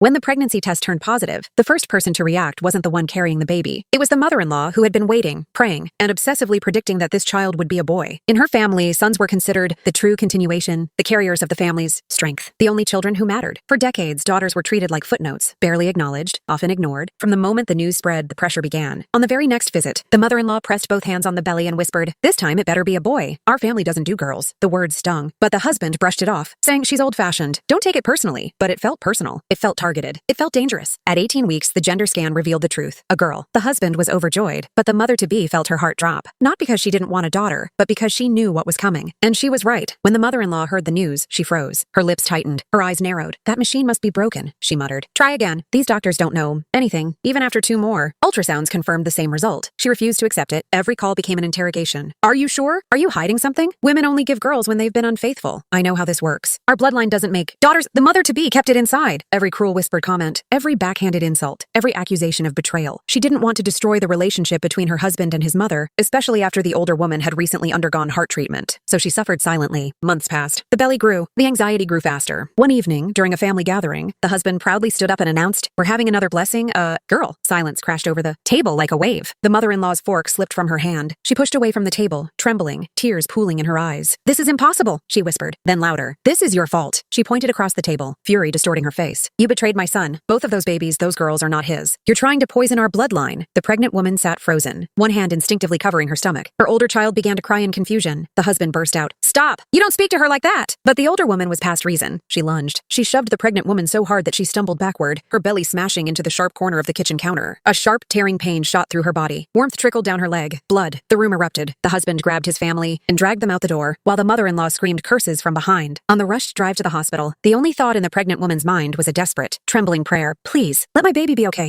When the pregnancy test turned positive, the first person to react wasn't the one carrying the baby. It was the mother-in-law who had been waiting, praying, and obsessively predicting that this child would be a boy. In her family, sons were considered the true continuation, the carriers of the family's strength, the only children who mattered. For decades, daughters were treated like footnotes, barely acknowledged, often ignored. From the moment the news spread, the pressure began. On the very next visit, the mother-in-law pressed both hands on the belly and whispered, "This time it better be a boy. Our family doesn't do girls." The words stung, but the husband brushed it off, saying she's old-fashioned. Don't take it personally. But it felt personal. It felt targeted. It felt dangerous. At 18 weeks, the gender scan revealed the truth. A girl. The husband was overjoyed, but the mother-to-be felt her heart drop. Not because she didn't want a daughter, but because she knew what was coming. And she was right. When the mother-in-law heard the news, she froze. Her lips tightened. Her eyes narrowed. "That machine must be broken," she muttered. "Try again. These doctors don't know anything." Even after 2 more, ultrasounds confirmed the same result. She refused to accept it. Every call became an interrogation. "Are you sure? Are you hiding something? Women only give girls when they've been unfaithful. I know how this works. Our bloodline doesn't make daughters." The mother-to-be kept it inside. Every cruel whispered comment, every backhanded insult, every accusation of betrayal. She didn't want to destroy the relationship between her husband and his mother, especially after the older woman had recently undergone heart treatment. So she suffered silently. Months passed. The belly grew. The anxiety grew faster. One evening, during a family gathering, the husband proudly stood up and announced, "We're having another blessing, girl." Silence crashed over the table like a wave. The mother-in-law's fork slipped from her hand. She pushed away from the table, trembling, tears pooling in her eyes. "This is impossible," she whispered. Then louder, "This is your fault." She pointed across the table, fury distorting her face. "You betrayed my son. Both of those babies, those girls, are not his. You're trying to poison our bloodline." The pregnant woman sat frozen, one hand instinctively covering her stomach. Her older child began to cry in confusion. The husband burst out, "Stop! You don't speak to her like that!" But the older woman was past reason. She lunged. She shoved the pregnant woman so hard that she stumbled backward, her belly smashing into the sharp corner of the kitchen counter. A sharp, tearing pain shot through her body. Warmth trickled down her leg. Blood. The room erupted. The husband grabbed his family and dragged them out the door, while the mother-in-law screamed curses from behind. On the rushed drive to the hospital, the only thought in the pregnant woman's mind was a desperate, trembling prayer. "Please, let my baby be okay."